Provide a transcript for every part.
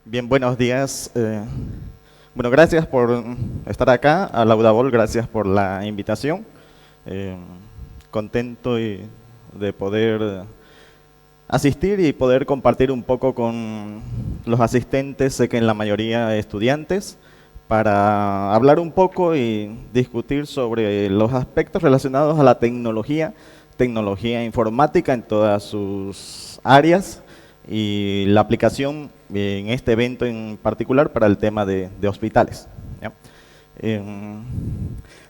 Bien, buenos días. Bueno, gracias por estar acá. A Laudabol, gracias por la invitación. Eh, Contento de poder asistir y poder compartir un poco con los asistentes, sé que en la mayoría estudiantes, para hablar un poco y discutir sobre los aspectos relacionados a la tecnología informática en todas sus áreas y la aplicación en este evento en particular para el tema de hospitales. ¿Ya?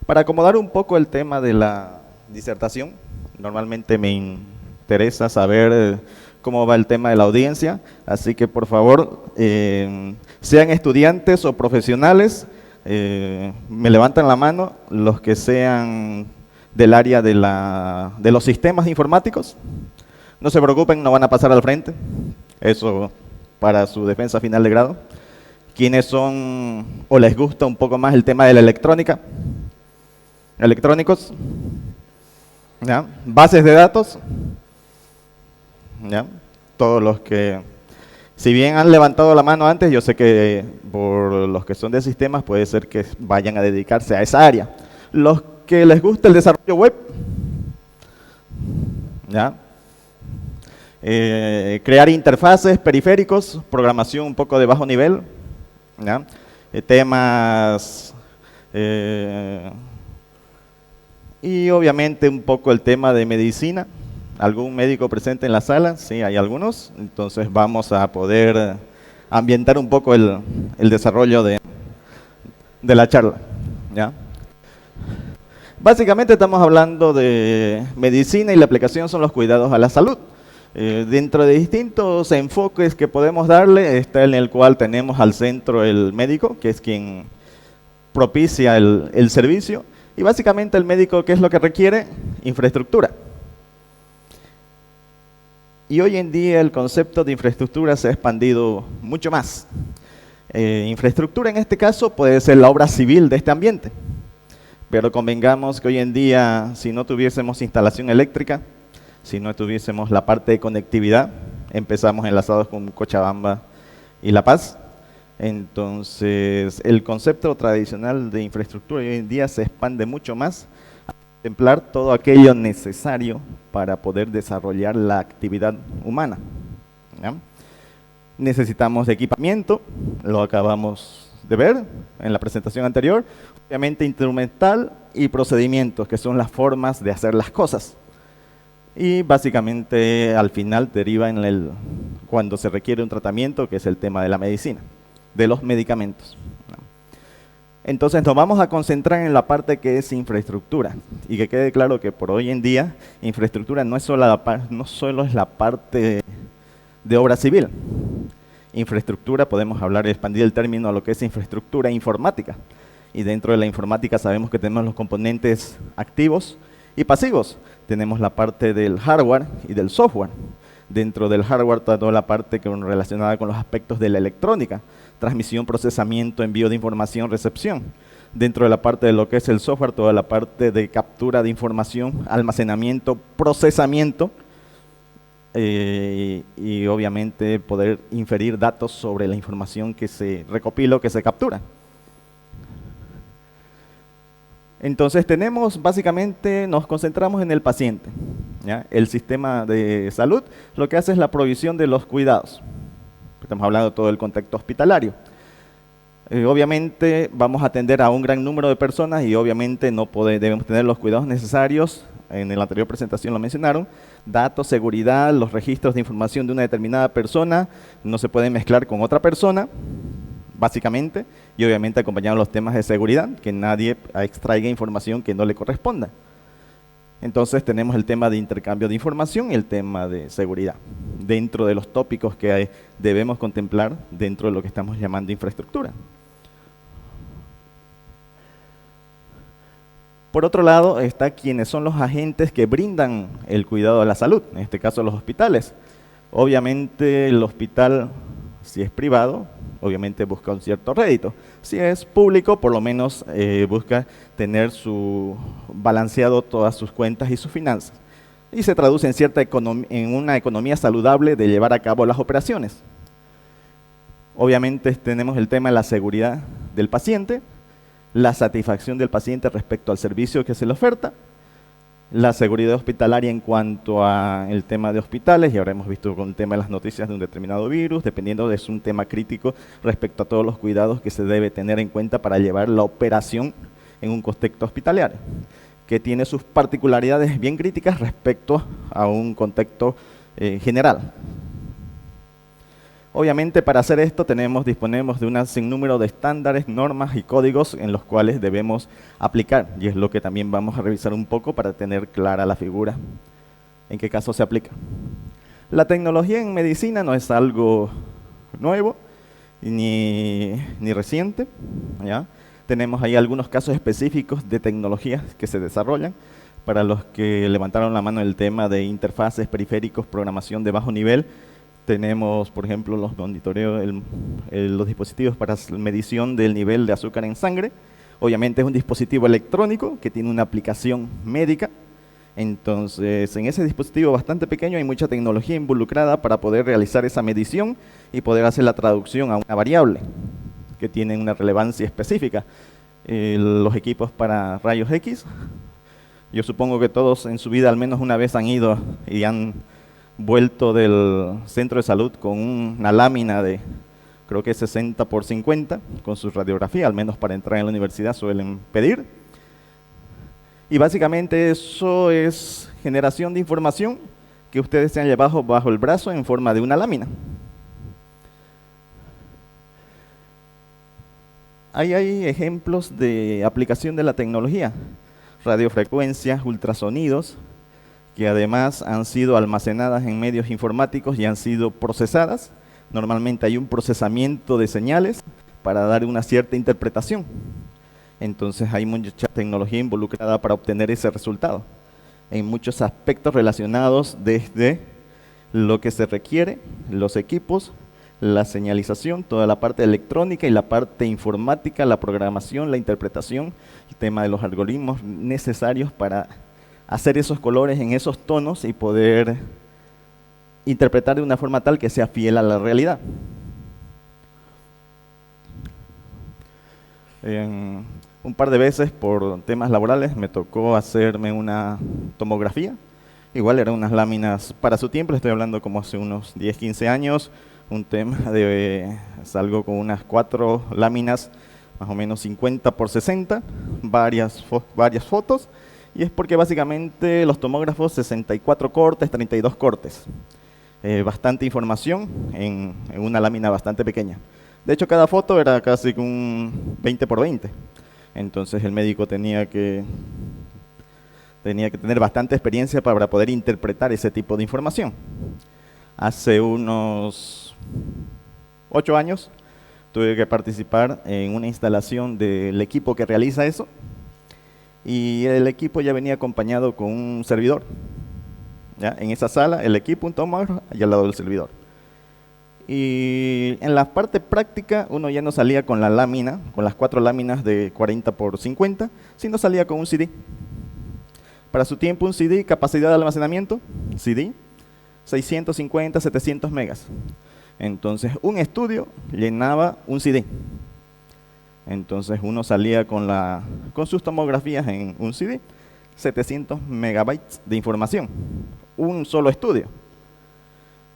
Para acomodar un poco el tema de la disertación, normalmente me interesa saber cómo va el tema de la audiencia, así que por favor, sean estudiantes o profesionales, me levantan la mano los que sean del área de los sistemas informáticos. No se preocupen, no van a pasar al frente, eso para su defensa final de grado. ¿Quiénes son o les gusta un poco más el tema de la electrónica? Electrónicos, ¿ya? Bases de datos, ¿ya? Todos los que, si bien han levantado la mano antes, yo sé que por los que son de sistemas puede ser que vayan a dedicarse a esa área. Los que les gusta el desarrollo web, ¿ya? Crear interfaces, periféricos, programación un poco de bajo nivel, ¿ya? Temas y obviamente un poco el tema de medicina. ¿Algún médico presente en la sala? Sí, hay algunos. Entonces vamos a poder ambientar un poco el desarrollo de la charla, ¿ya? Básicamente estamos hablando de medicina y la aplicación son los cuidados a la salud. Dentro de distintos enfoques que podemos darle, está en el cual tenemos al centro el médico, que es quien propicia el servicio, y básicamente el médico, ¿qué es lo que requiere? Infraestructura. Y hoy en día el concepto de infraestructura se ha expandido mucho más. Infraestructura en este caso puede ser la obra civil de este ambiente, pero convengamos que hoy en día, si no tuviésemos instalación eléctrica, si no tuviésemos la parte de conectividad, empezamos enlazados con Cochabamba y La Paz. Entonces, el concepto tradicional de infraestructura hoy en día se expande mucho más a contemplar todo aquello necesario para poder desarrollar la actividad humana, ¿ya? Necesitamos de equipamiento, lo acabamos de ver en la presentación anterior, obviamente instrumental y procedimientos, que son las formas de hacer las cosas. Y básicamente al final deriva en cuando se requiere un tratamiento, que es el tema de la medicina, de los medicamentos. Entonces nos vamos a concentrar en la parte que es infraestructura, y que quede claro que por hoy en día infraestructura no solo es la parte de obra civil. Infraestructura, podemos hablar y expandir el término a lo que es infraestructura informática, y dentro de la informática sabemos que tenemos los componentes activos y pasivos. Tenemos la parte del hardware y del software. Dentro del hardware toda la parte relacionada con los aspectos de la electrónica, transmisión, procesamiento, envío de información, recepción. Dentro de la parte de lo que es el software, toda la parte de captura de información, almacenamiento, procesamiento, y obviamente poder inferir datos sobre la información que se recopila o que se captura. Entonces básicamente nos concentramos en el paciente, ¿ya? El sistema de salud lo que hace es la provisión de los cuidados. Estamos hablando de todo el contexto hospitalario. Obviamente vamos a atender a un gran número de personas y obviamente debemos tener los cuidados necesarios. En la anterior presentación lo mencionaron, datos, seguridad, los registros de información de una determinada persona no se pueden mezclar con otra persona, básicamente, y obviamente acompañados los temas de seguridad, que nadie extraiga información que no le corresponda. Entonces tenemos el tema de intercambio de información y el tema de seguridad, dentro de los tópicos que debemos contemplar dentro de lo que estamos llamando infraestructura. Por otro lado, está quienes son los agentes que brindan el cuidado de la salud, en este caso los hospitales. Obviamente el hospital, si es privado, obviamente busca un cierto rédito. Si es público, por lo menos busca tener balanceado todas sus cuentas y sus finanzas. Y se traduce en una economía saludable de llevar a cabo las operaciones. Obviamente tenemos el tema de la seguridad del paciente, la satisfacción del paciente respecto al servicio que se le oferta, la seguridad hospitalaria en cuanto al tema de hospitales, y ahora hemos visto con el tema de las noticias de un determinado virus, dependiendo de es un tema crítico respecto a todos los cuidados que se debe tener en cuenta para llevar la operación en un contexto hospitalario, que tiene sus particularidades bien críticas respecto a un contexto general. Obviamente para hacer esto disponemos de un sinnúmero de estándares, normas y códigos en los cuales debemos aplicar, y es lo que también vamos a revisar un poco para tener clara la figura, en qué caso se aplica. La tecnología en medicina no es algo nuevo ni reciente, ¿ya? Tenemos ahí algunos casos específicos de tecnologías que se desarrollan. Para los que levantaron la mano el tema de interfaces, periféricos, programación de bajo nivel, tenemos, por ejemplo, los monitoreos, los dispositivos para medición del nivel de azúcar en sangre. Obviamente es un dispositivo electrónico que tiene una aplicación médica. Entonces, en ese dispositivo bastante pequeño hay mucha tecnología involucrada para poder realizar esa medición y poder hacer la traducción a una variable que tiene una relevancia específica. Los equipos para rayos X, yo supongo que todos en su vida al menos una vez han ido y han vuelto del centro de salud con una lámina de, creo que 60 por 50, con su radiografía, al menos para entrar en la universidad suelen pedir. Y básicamente eso es generación de información que ustedes se han llevado bajo el brazo en forma de una lámina. Ahí hay ejemplos de aplicación de la tecnología, radiofrecuencias, ultrasonidos, que además han sido almacenadas en medios informáticos y han sido procesadas. Normalmente hay un procesamiento de señales para dar una cierta interpretación. Entonces hay mucha tecnología involucrada para obtener ese resultado, en muchos aspectos relacionados desde lo que se requiere, los equipos, la señalización, toda la parte electrónica y la parte informática, la programación, la interpretación, el tema de los algoritmos necesarios para hacer esos colores en esos tonos y poder interpretar de una forma tal que sea fiel a la realidad. Un par de veces por temas laborales me tocó hacerme una tomografía. Igual eran unas láminas para su tiempo, estoy hablando como hace unos 10, 15 años, un tema de salgo con unas 4 láminas, más o menos 50 por 60, varias fotos. Y es porque básicamente los tomógrafos 64 cortes, 32 cortes. Bastante información en una lámina bastante pequeña. De hecho, cada foto era casi un 20 por 20. Entonces el médico tenía que tener bastante experiencia para poder interpretar ese tipo de información. Hace unos 8 años tuve que participar en una instalación del equipo que realiza eso. Y el equipo ya venía acompañado con un servidor, ¿ya? En esa sala, el equipo, un tomógrafo, y al lado del servidor. Y en la parte práctica, uno ya no salía con la lámina, con las 4 láminas de 40 por 50, sino salía con un CD. Para su tiempo, un CD, capacidad de almacenamiento, CD, 650, 700 megas. Entonces, un estudio llenaba un CD. Entonces uno salía con sus tomografías en un CD, 700 megabytes de información, un solo estudio,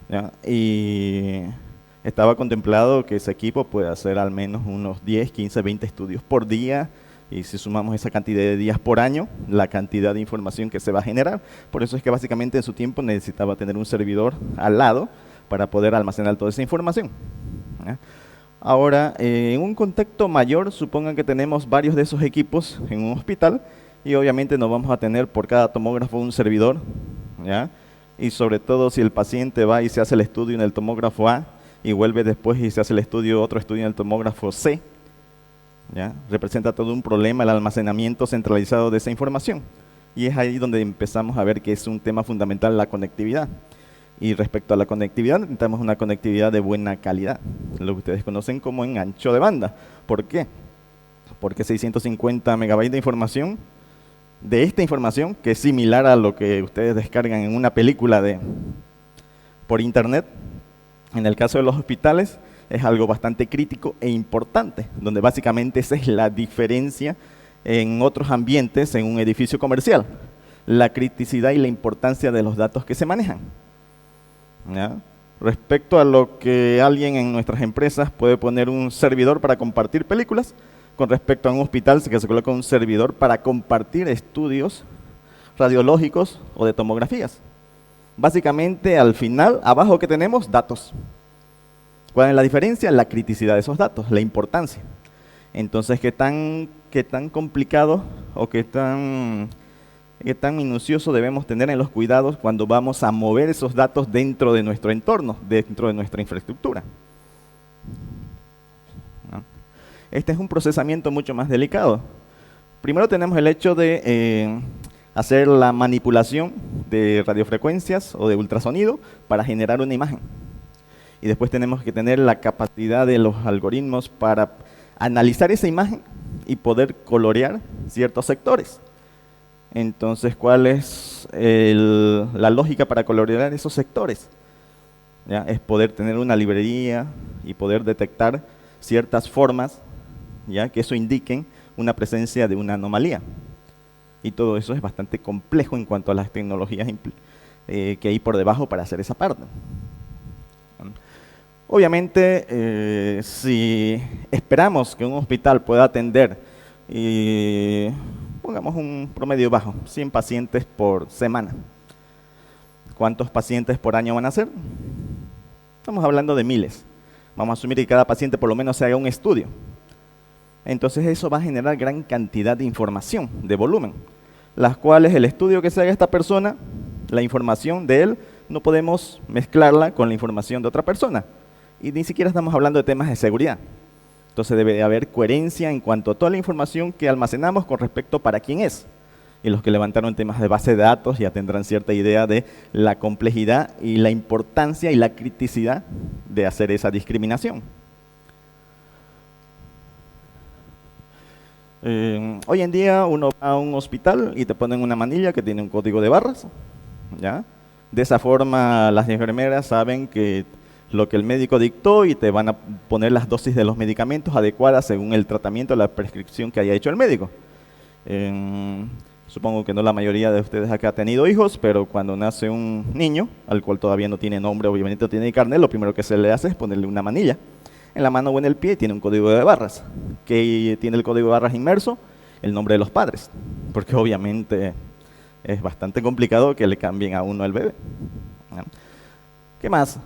¿ya? Y estaba contemplado que ese equipo puede hacer al menos unos 10, 15, 20 estudios por día, y si sumamos esa cantidad de días por año, la cantidad de información que se va a generar. Por eso es que básicamente en su tiempo necesitaba tener un servidor al lado para poder almacenar toda esa información, ¿ya? Ahora, en un contexto mayor, supongan que tenemos varios de esos equipos en un hospital y obviamente no vamos a tener por cada tomógrafo un servidor, ¿ya? Y sobre todo si el paciente va y se hace el estudio en el tomógrafo A y vuelve después y se hace otro estudio en el tomógrafo C, ¿ya? Representa todo un problema el almacenamiento centralizado de esa información. Y es ahí donde empezamos a ver que es un tema fundamental la conectividad. Y respecto a la conectividad, necesitamos una conectividad de buena calidad, lo que ustedes conocen como en ancho de banda. ¿Por qué? Porque 650 megabytes de información, de esta información, que es similar a lo que ustedes descargan en una película por internet, en el caso de los hospitales, es algo bastante crítico e importante, donde básicamente esa es la diferencia en otros ambientes en un edificio comercial, la criticidad y la importancia de los datos que se manejan. ¿Ya? Respecto a lo que alguien en nuestras empresas puede poner un servidor para compartir películas, con respecto a un hospital que se coloca un servidor para compartir estudios radiológicos o de tomografías. Básicamente, al final, abajo que tenemos, datos. ¿Cuál es la diferencia? La criticidad de esos datos, la importancia. Entonces, ¿qué tan complicado o qué tan minucioso debemos tener en los cuidados cuando vamos a mover esos datos dentro de nuestro entorno, dentro de nuestra infraestructura? ¿No? Este es un procesamiento mucho más delicado. Primero tenemos el hecho de hacer la manipulación de radiofrecuencias o de ultrasonido para generar una imagen. Y después tenemos que tener la capacidad de los algoritmos para analizar esa imagen y poder colorear ciertos sectores. Entonces, ¿cuál es la lógica para colorear esos sectores? ¿Ya? Es poder tener una librería y poder detectar ciertas formas, ¿ya? Que eso indiquen una presencia de una anomalía. Y todo eso es bastante complejo en cuanto a las tecnologías que hay por debajo para hacer esa parte. Obviamente, si esperamos que un hospital pueda atender, pongamos un promedio bajo, 100 pacientes por semana, ¿cuántos pacientes por año van a ser? Estamos hablando de miles. Vamos a asumir que cada paciente por lo menos se haga un estudio. Entonces eso va a generar gran cantidad de información, de volumen, las cuales el estudio que se haga esta persona, la información de él, no podemos mezclarla con la información de otra persona. Y ni siquiera estamos hablando de temas de seguridad. Entonces debe de haber coherencia en cuanto a toda la información que almacenamos con respecto para quién es. Y los que levantaron temas de base de datos ya tendrán cierta idea de la complejidad y la importancia y la criticidad de hacer esa discriminación. Hoy en día uno va a un hospital y te ponen una manilla que tiene un código de barras, ¿ya? De esa forma las enfermeras saben que lo que el médico dictó y te van a poner las dosis de los medicamentos adecuadas según el tratamiento, la prescripción que haya hecho el médico. Supongo que no la mayoría de ustedes acá ha tenido hijos, pero cuando nace un niño, al cual todavía no tiene nombre, obviamente no tiene carnet, lo primero que se le hace es ponerle una manilla en la mano o en el pie, tiene un código de barras, que tiene el código de barras inmerso, el nombre de los padres, porque obviamente es bastante complicado que le cambien a uno el bebé. ¿No? ¿Qué más?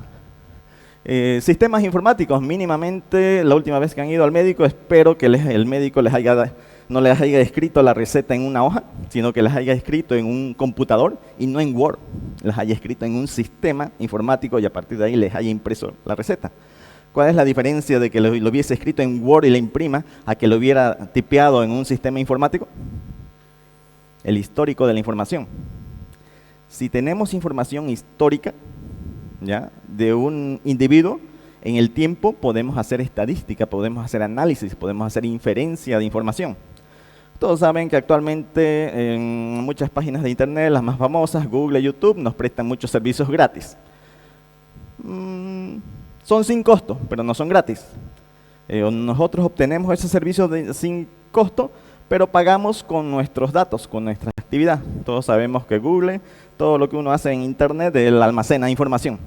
Sistemas informáticos, mínimamente, la última vez que han ido al médico, espero que el médico no les haya escrito la receta en una hoja, sino que les haya escrito en un computador y no en Word, les haya escrito en un sistema informático y a partir de ahí les haya impreso la receta. ¿Cuál es la diferencia de que lo hubiese escrito en Word y le imprima a que lo hubiera tipeado en un sistema informático? El histórico de la información. Si tenemos información histórica, ¿ya?, de un individuo, en el tiempo podemos hacer estadística, podemos hacer análisis, podemos hacer inferencia de información. Todos saben que actualmente en muchas páginas de internet, las más famosas, Google, YouTube, nos prestan muchos servicios gratis. Son sin costo, pero no son gratis. Nosotros obtenemos ese servicio sin costo, pero pagamos con nuestros datos, con nuestra actividad. Todos sabemos que Google, todo lo que uno hace en internet, él almacena información.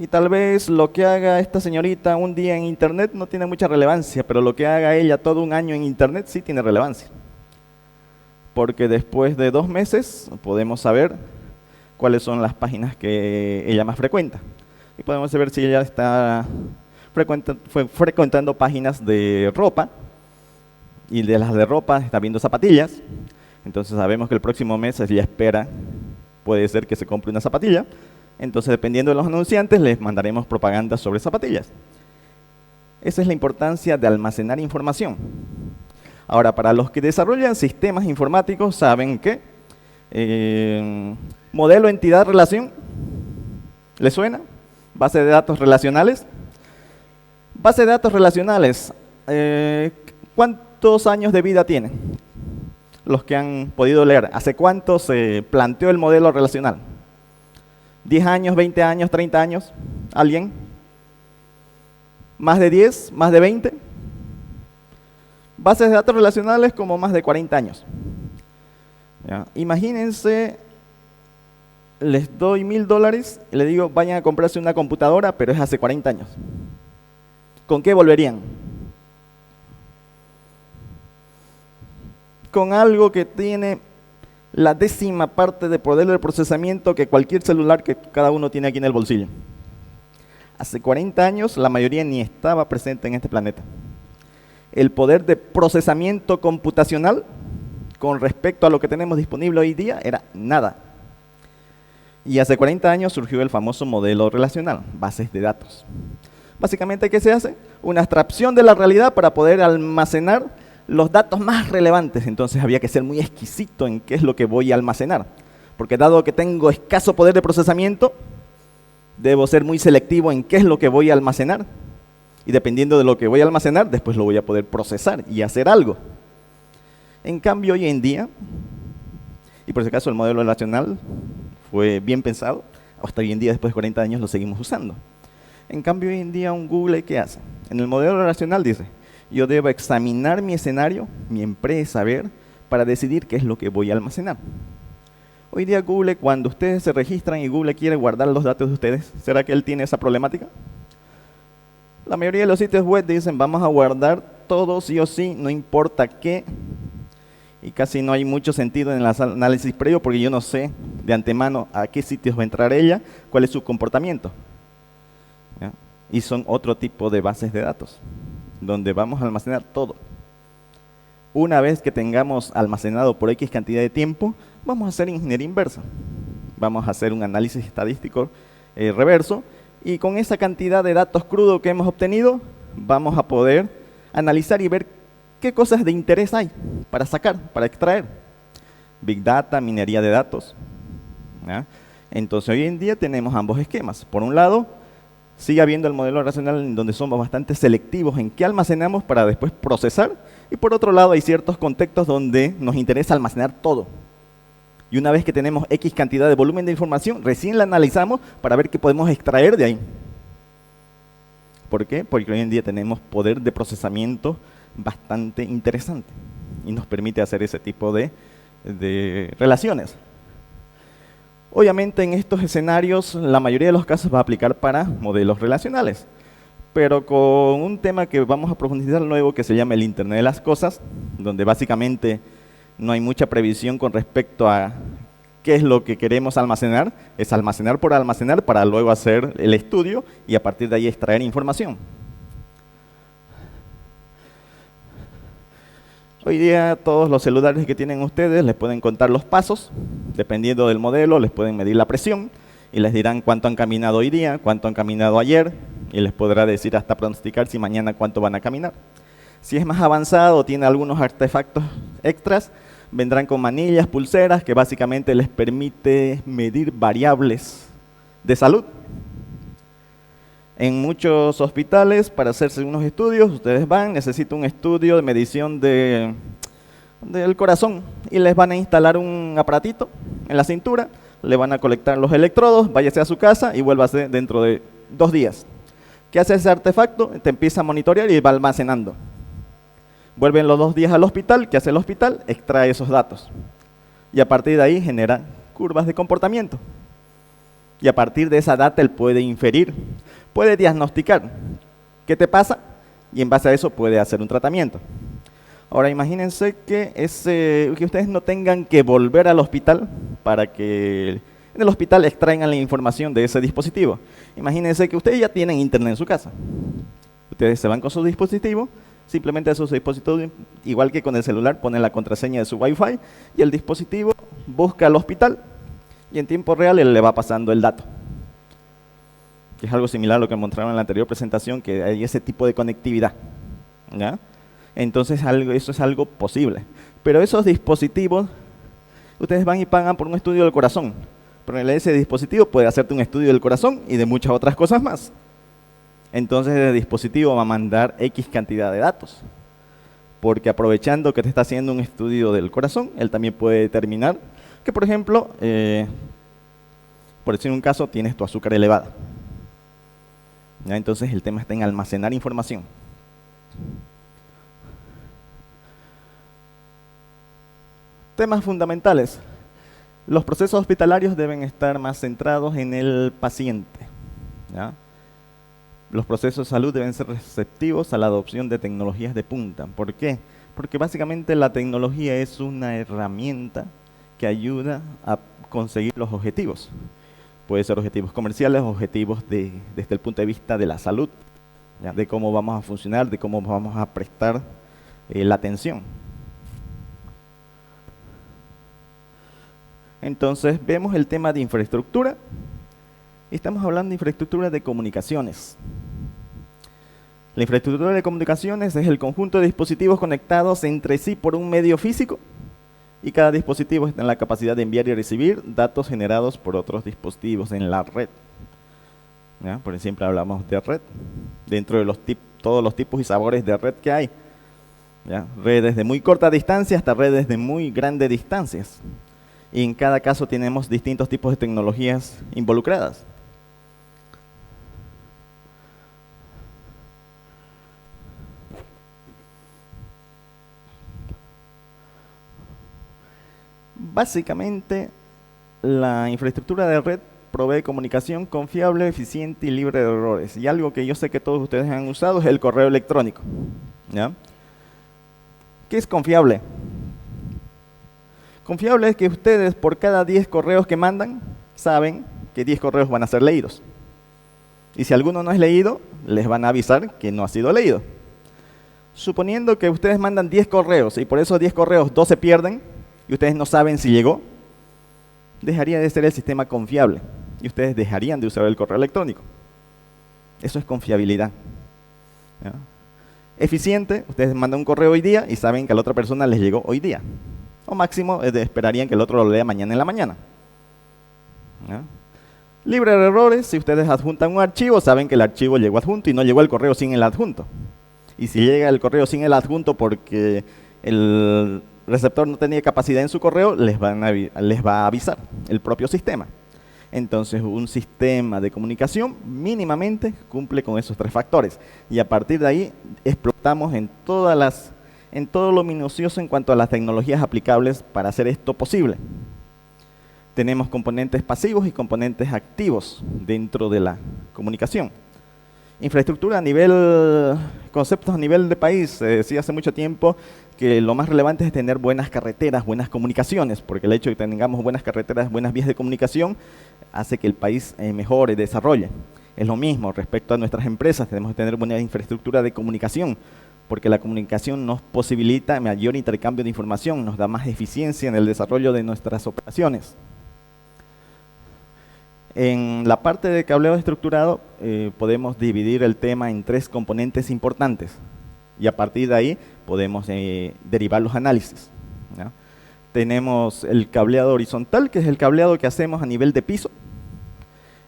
Y tal vez lo que haga esta señorita un día en internet no tiene mucha relevancia, pero lo que haga ella todo un año en internet sí tiene relevancia. Porque después de 2 meses podemos saber cuáles son las páginas que ella más frecuenta. Y podemos saber si ella está frecuentando páginas de ropa, y de las de ropa está viendo zapatillas. Entonces sabemos que el próximo mes ella espera, puede ser que se compre una zapatilla. Entonces, dependiendo de los anunciantes, les mandaremos propaganda sobre zapatillas. Esa es la importancia de almacenar información. Ahora, para los que desarrollan sistemas informáticos, saben que modelo, entidad, relación, ¿les suena? Base de datos relacionales. Base de datos relacionales, ¿cuántos años de vida tienen? Los que han podido leer, ¿hace cuánto se planteó el modelo relacional? ¿10 años, 20 años, 30 años? ¿Alguien? ¿Más de 10? ¿Más de 20? Bases de datos relacionales como más de 40 años. ¿Ya? Imagínense, les doy $1000 y les digo, vayan a comprarse una computadora, pero es hace 40 años. ¿Con qué volverían? Con algo que tiene la 10ª parte de poder de procesamiento que cualquier celular que cada uno tiene aquí en el bolsillo. Hace 40 años la mayoría ni estaba presente en este planeta. El poder de procesamiento computacional con respecto a lo que tenemos disponible hoy día era nada. Y hace 40 años surgió el famoso modelo relacional, bases de datos. Básicamente, ¿qué se hace? Una abstracción de la realidad para poder almacenar los datos más relevantes. Entonces había que ser muy exquisito en qué es lo que voy a almacenar. Porque dado que tengo escaso poder de procesamiento, debo ser muy selectivo en qué es lo que voy a almacenar. Y dependiendo de lo que voy a almacenar, después lo voy a poder procesar y hacer algo. En cambio, hoy en día, y por ese caso el modelo relacional fue bien pensado, hasta hoy en día, después de 40 años, lo seguimos usando. En cambio, hoy en día, un Google, ¿qué hace? En el modelo relacional dice, yo debo examinar mi escenario, mi empresa, ver, para decidir qué es lo que voy a almacenar. Hoy día Google, cuando ustedes se registran y Google quiere guardar los datos de ustedes, ¿será que él tiene esa problemática? La mayoría de los sitios web dicen, vamos a guardar todo sí o sí, no importa qué. Y casi no hay mucho sentido en el análisis previo porque yo no sé de antemano a qué sitios va a entrar ella, cuál es su comportamiento. ¿Ya? Y son otro tipo de bases de datos, donde vamos a almacenar todo. Una vez que tengamos almacenado por X cantidad de tiempo, vamos a hacer ingeniería inversa. Vamos a hacer un análisis estadístico reverso, y con esa cantidad de datos crudos que hemos obtenido, vamos a poder analizar y ver qué cosas de interés hay para sacar, para extraer. Big Data, minería de datos. ¿Ya? Entonces hoy en día tenemos ambos esquemas. Por un lado, sigue habiendo el modelo racional en donde somos bastante selectivos en qué almacenamos para después procesar. Y por otro lado hay ciertos contextos donde nos interesa almacenar todo. Y una vez que tenemos X cantidad de volumen de información, recién la analizamos para ver qué podemos extraer de ahí. ¿Por qué? Porque hoy en día tenemos poder de procesamiento bastante interesante y nos permite hacer ese tipo de relaciones. Obviamente en estos escenarios la mayoría de los casos va a aplicar para modelos relacionales, pero con un tema que vamos a profundizar luego que se llama el Internet de las Cosas, donde básicamente no hay mucha previsión con respecto a qué es lo que queremos almacenar, es almacenar por almacenar para luego hacer el estudio y a partir de ahí extraer información. Hoy día todos los celulares que tienen ustedes les pueden contar los pasos, dependiendo del modelo les pueden medir la presión y les dirán cuánto han caminado hoy día, cuánto han caminado ayer y les podrá decir hasta pronosticar si mañana cuánto van a caminar. Si es más avanzado o tiene algunos artefactos extras, vendrán con manillas, pulseras, que básicamente les permite medir variables de salud. En muchos hospitales, para hacerse unos estudios, ustedes van, necesitan un estudio de medición del corazón y les van a instalar un aparatito en la cintura, le van a colectar los electrodos, váyase a su casa y vuélvase dentro de 2 días. ¿Qué hace ese artefacto? Te empieza a monitorear y va almacenando. Vuelven los 2 días al hospital, ¿qué hace el hospital? Extrae esos datos. Y a partir de ahí genera curvas de comportamiento. Y a partir de esa data él puede inferir, puede diagnosticar qué te pasa y en base a eso puede hacer un tratamiento. Ahora imagínense que ustedes no tengan que volver al hospital para que en el hospital extraigan la información de ese dispositivo. Imagínense que ustedes ya tienen internet en su casa. Ustedes se van con su dispositivo, simplemente a su dispositivo, igual que con el celular, ponen la contraseña de su Wi-Fi y el dispositivo busca al hospital y en tiempo real él le va pasando el dato. Que es algo similar a lo que mostraron en la anterior presentación, que hay ese tipo de conectividad. ¿Ya? Entonces eso es algo posible. Pero esos dispositivos, ustedes van y pagan por un estudio del corazón. Pero ese dispositivo puede hacerte un estudio del corazón y de muchas otras cosas más. Entonces el dispositivo va a mandar X cantidad de datos. Porque aprovechando que te está haciendo un estudio del corazón, él también puede determinar que, por ejemplo, por decir un caso, tienes tu azúcar elevada. ¿ya? Entonces el tema está en almacenar información. Temas fundamentales. Los procesos hospitalarios deben estar más centrados en el paciente, ¿ya? Los procesos de salud deben ser receptivos a la adopción de tecnologías de punta. ¿Por qué? Porque básicamente la tecnología es una herramienta que ayuda a conseguir los objetivos. Puede ser objetivos comerciales, objetivos desde el punto de vista de la salud, ¿ya? De cómo vamos a funcionar, de cómo vamos a prestar la atención. Entonces vemos el tema de infraestructura. Estamos hablando de infraestructura de comunicaciones. La infraestructura de comunicaciones es el conjunto de dispositivos conectados entre sí por un medio físico y cada dispositivo está en la capacidad de enviar y recibir datos generados por otros dispositivos en la red. ¿Ya? Por ejemplo, hablamos de red, dentro de todos los tipos y sabores de red que hay. ¿Ya? Redes de muy corta distancia hasta redes de muy grandes distancias. Y en cada caso tenemos distintos tipos de tecnologías involucradas. Básicamente, la infraestructura de red provee comunicación confiable, eficiente y libre de errores. Y algo que yo sé que todos ustedes han usado es el correo electrónico, ¿ya? ¿Qué es confiable? Confiable es que ustedes por cada 10 correos que mandan, saben que 10 correos van a ser leídos. Y si alguno no es leído, les van a avisar que no ha sido leído. Suponiendo que ustedes mandan 10 correos y por esos 10 correos 2 se pierden y ustedes no saben si llegó, dejaría de ser el sistema confiable y ustedes dejarían de usar el correo electrónico. Eso es confiabilidad, ¿ya? Eficiente, ustedes mandan un correo hoy día y saben que a la otra persona les llegó hoy día. O máximo esperarían que el otro lo lea mañana en la mañana, ¿ya? Libre de errores, si ustedes adjuntan un archivo, saben que el archivo llegó adjunto y no llegó el correo sin el adjunto. Y si llega el correo sin el adjunto porque el receptor no tenía capacidad en su correo, les va a avisar el propio sistema. Entonces, un sistema de comunicación mínimamente cumple con esos 3 factores. Y a partir de ahí, explotamos en todo lo minucioso en cuanto a las tecnologías aplicables para hacer esto posible. Tenemos componentes pasivos y componentes activos dentro de la comunicación. Infraestructura a nivel, conceptos a nivel de país. Se decía hace mucho tiempo que lo más relevante es tener buenas carreteras, buenas comunicaciones, porque el hecho de que tengamos buenas carreteras, buenas vías de comunicación, hace que el país mejore, desarrolle. Es lo mismo respecto a nuestras empresas, tenemos que tener buena infraestructura de comunicación, porque la comunicación nos posibilita mayor intercambio de información, nos da más eficiencia en el desarrollo de nuestras operaciones. En la parte de cableado estructurado podemos dividir el tema en 3 componentes importantes y a partir de ahí podemos derivar los análisis, ¿ya? Tenemos el cableado horizontal, que es el cableado que hacemos a nivel de piso,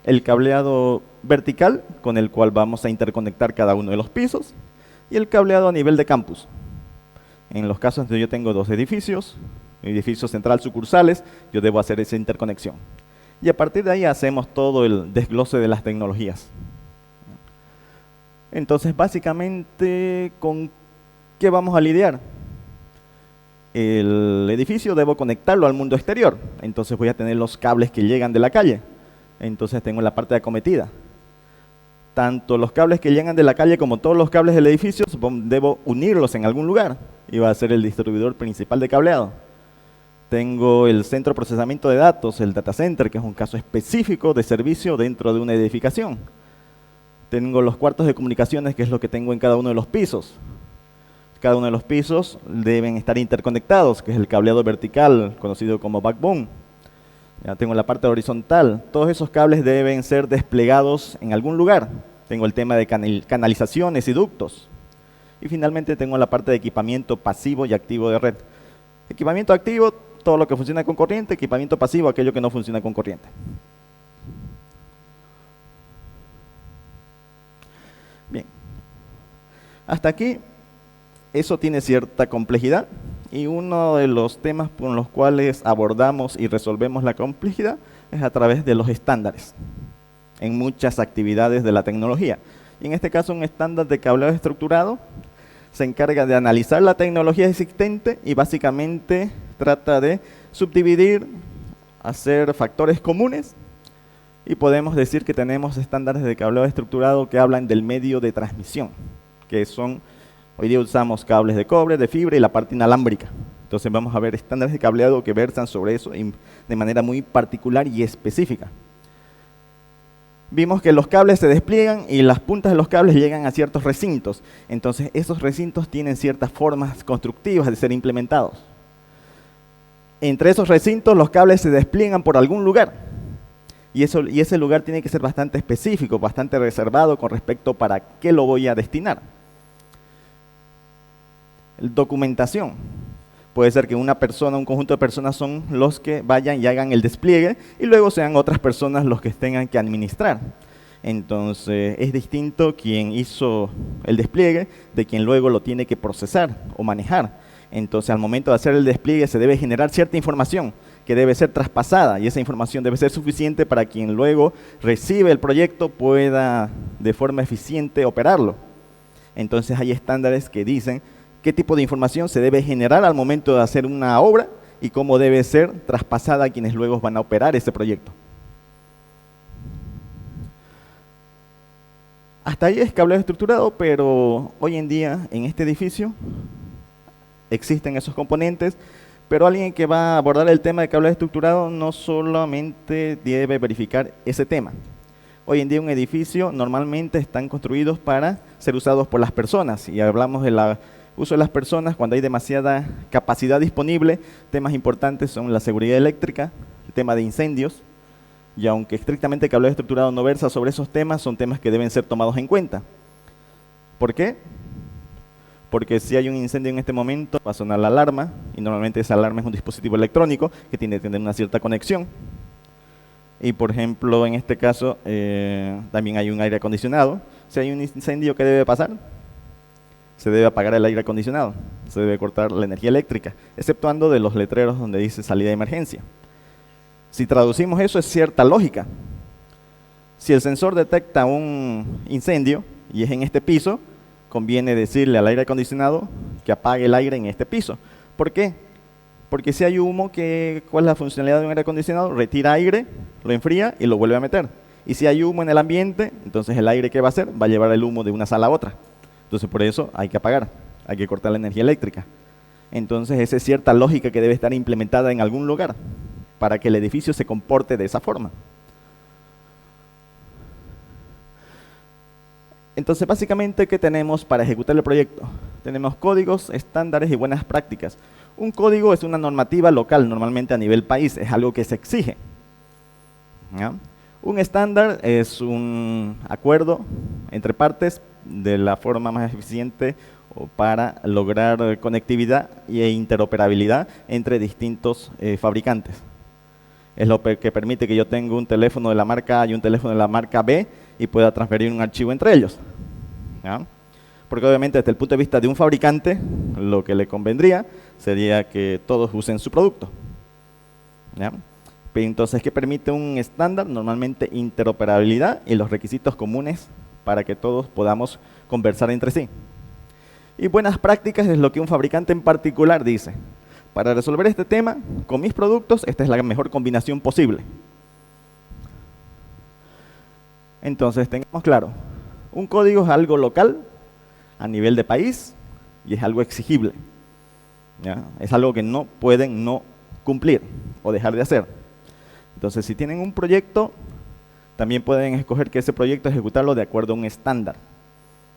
el cableado vertical, con el cual vamos a interconectar cada uno de los pisos, y el cableado a nivel de campus. En los casos donde yo tengo 2 edificios, edificios central sucursales, yo debo hacer esa interconexión. Y a partir de ahí hacemos todo el desglose de las tecnologías. Entonces, básicamente, ¿con qué vamos a lidiar? El edificio debo conectarlo al mundo exterior. Entonces voy a tener los cables que llegan de la calle. Entonces tengo la parte de acometida. Tanto los cables que llegan de la calle como todos los cables del edificio, debo unirlos en algún lugar. Y va a ser el distribuidor principal de cableado. Tengo el centro de procesamiento de datos, el data center, que es un caso específico de servicio dentro de una edificación. Tengo los cuartos de comunicaciones, que es lo que tengo en cada uno de los pisos. Cada uno de los pisos deben estar interconectados, que es el cableado vertical, conocido como backbone. Ya tengo la parte horizontal. Todos esos cables deben ser desplegados en algún lugar. Tengo el tema de canalizaciones y ductos. Y finalmente tengo la parte de equipamiento pasivo y activo de red. Equipamiento activo, todo lo que funciona con corriente. Equipamiento pasivo, aquello que no funciona con corriente. Bien. Hasta aquí, eso tiene cierta complejidad. Y uno de los temas con los cuales abordamos y resolvemos la complejidad es a través de los estándares en muchas actividades de la tecnología. Y en este caso, un estándar de cableado estructurado se encarga de analizar la tecnología existente y básicamente trata de subdividir, hacer factores comunes, y podemos decir que tenemos estándares de cableado estructurado que hablan del medio de transmisión, que son, hoy día usamos cables de cobre, de fibra y la parte inalámbrica. Entonces vamos a ver estándares de cableado que versan sobre eso de manera muy particular y específica. Vimos que los cables se despliegan y las puntas de los cables llegan a ciertos recintos. Entonces esos recintos tienen ciertas formas constructivas de ser implementados. Entre esos recintos los cables se despliegan por algún lugar. Y ese lugar tiene que ser bastante específico, bastante reservado con respecto para qué lo voy a destinar. Documentación. Puede ser que una persona, un conjunto de personas son los que vayan y hagan el despliegue y luego sean otras personas los que tengan que administrar. Entonces es distinto quien hizo el despliegue de quien luego lo tiene que procesar o manejar. Entonces al momento de hacer el despliegue se debe generar cierta información que debe ser traspasada y esa información debe ser suficiente para quien luego recibe el proyecto pueda de forma eficiente operarlo. Entonces hay estándares que dicen qué tipo de información se debe generar al momento de hacer una obra y cómo debe ser traspasada a quienes luego van a operar ese proyecto. Hasta ahí es cableado estructurado, pero hoy en día en este edificio existen esos componentes, pero alguien que va a abordar el tema de cableado estructurado no solamente debe verificar ese tema. Hoy en día un edificio normalmente están construidos para ser usados por las personas y hablamos de uso de las personas cuando hay demasiada capacidad disponible. Temas importantes son la seguridad eléctrica, el tema de incendios, y aunque estrictamente el cableado estructurado no versa sobre esos temas, son temas que deben ser tomados en cuenta. ¿Por qué? Porque si hay un incendio en este momento va a sonar la alarma, y normalmente esa alarma es un dispositivo electrónico que tiene que tener una cierta conexión. Y por ejemplo, en este caso, también hay un aire acondicionado. Si hay un incendio, ¿qué debe pasar? Se debe apagar el aire acondicionado, se debe cortar la energía eléctrica, exceptuando de los letreros donde dice salida de emergencia. Si traducimos eso, es cierta lógica. Si el sensor detecta un incendio y es en este piso, conviene decirle al aire acondicionado que apague el aire en este piso. ¿Por qué? Porque si hay humo, ¿cuál es la funcionalidad de un aire acondicionado? Retira aire, lo enfría y lo vuelve a meter. Y si hay humo en el ambiente, entonces el aire, ¿qué va a hacer? Va a llevar el humo de una sala a otra. Entonces por eso hay que apagar, hay que cortar la energía eléctrica. Entonces esa es cierta lógica que debe estar implementada en algún lugar para que el edificio se comporte de esa forma. Entonces básicamente, ¿qué tenemos para ejecutar el proyecto? Tenemos códigos, estándares y buenas prácticas. Un código es una normativa local, normalmente a nivel país, es algo que se exige. ¿Ya? Un estándar es un acuerdo entre partes de la forma más eficiente para lograr conectividad e interoperabilidad entre distintos fabricantes. Es lo que permite que yo tenga un teléfono de la marca A y un teléfono de la marca B y pueda transferir un archivo entre ellos. ¿Ya? Porque obviamente desde el punto de vista de un fabricante, lo que le convendría sería que todos usen su producto. ¿Ya? Entonces, ¿qué permite un estándar? Normalmente interoperabilidad y los requisitos comunes para que todos podamos conversar entre sí. Y buenas prácticas es lo que un fabricante en particular dice. Para resolver este tema, con mis productos, esta es la mejor combinación posible. Entonces, tengamos claro, un código es algo local, a nivel de país, y es algo exigible. ¿Ya? Es algo que no pueden no cumplir o dejar de hacer. Entonces, si tienen un proyecto, también pueden escoger que ese proyecto ejecutarlo de acuerdo a un estándar.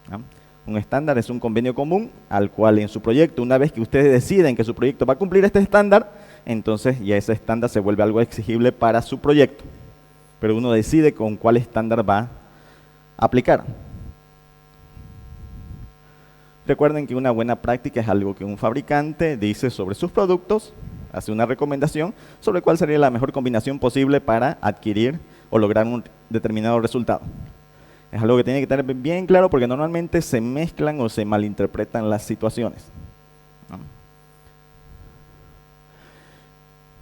¿Ya? Un estándar es un convenio común al cual en su proyecto, una vez que ustedes deciden que su proyecto va a cumplir este estándar, entonces ya ese estándar se vuelve algo exigible para su proyecto. Pero uno decide con cuál estándar va a aplicar. Recuerden que una buena práctica es algo que un fabricante dice sobre sus productos, hace una recomendación sobre cuál sería la mejor combinación posible para adquirir o lograr un determinado resultado. Es algo que tiene que tener bien claro porque normalmente se mezclan o se malinterpretan las situaciones. ¿No?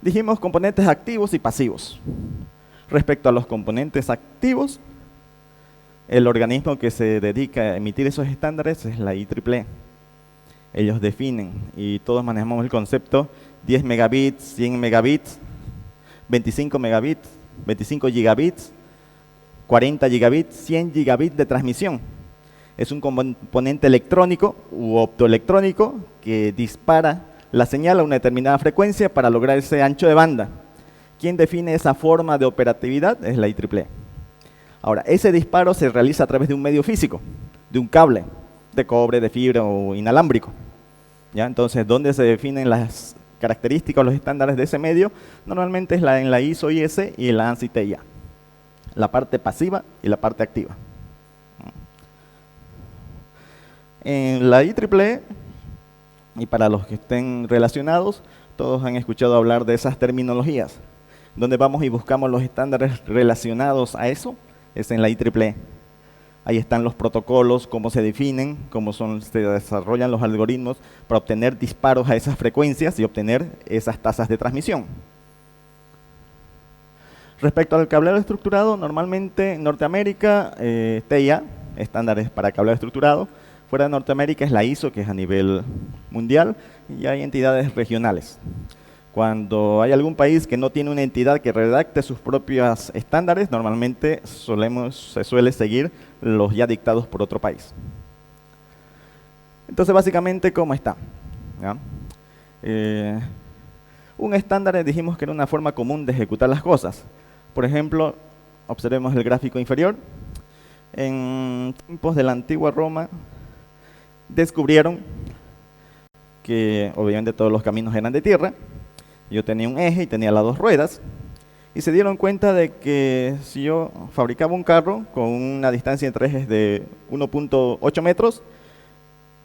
Dijimos componentes activos y pasivos. Respecto a los componentes activos, El organismo que se dedica a emitir esos estándares es la IEEE. Ellos definen, y todos manejamos el concepto 10 megabits, 100 megabits, 25 megabits, 25 gigabits, 40 gigabits, 100 gigabits de transmisión. Es un componente electrónico u optoelectrónico que dispara la señal a una determinada frecuencia para lograr ese ancho de banda. ¿Quién define esa forma de operatividad? Es la IEEE. Ahora, ese disparo se realiza a través de un medio físico, de un cable, de cobre, de fibra o inalámbrico. ¿Ya? Entonces, ¿dónde se definen las características o los estándares de ese medio? Normalmente es en la ISO-IS y en la ANSI-TIA. La parte pasiva y la parte activa. En la IEEE, y para los que estén relacionados, todos han escuchado hablar de esas terminologías. Donde vamos y buscamos los estándares relacionados a eso, es en la IEEE. Ahí están los protocolos, cómo se definen, se desarrollan los algoritmos para obtener disparos a esas frecuencias y obtener esas tasas de transmisión. Respecto al cableado estructurado, normalmente en Norteamérica, TIA, estándares para cableado estructurado. Fuera de Norteamérica es la ISO, que es a nivel mundial, y hay entidades regionales. Cuando hay algún país que no tiene una entidad que redacte sus propios estándares, normalmente se suele seguir los ya dictados por otro país. Entonces, básicamente, ¿cómo está? ¿Ya? Un estándar dijimos que era una forma común de ejecutar las cosas. Por ejemplo, observemos el gráfico inferior. En tiempos de la antigua Roma, descubrieron que obviamente todos los caminos eran de tierra. Yo tenía un eje y tenía las dos ruedas, y se dieron cuenta de que si yo fabricaba un carro con una distancia entre ejes de 1.8 metros,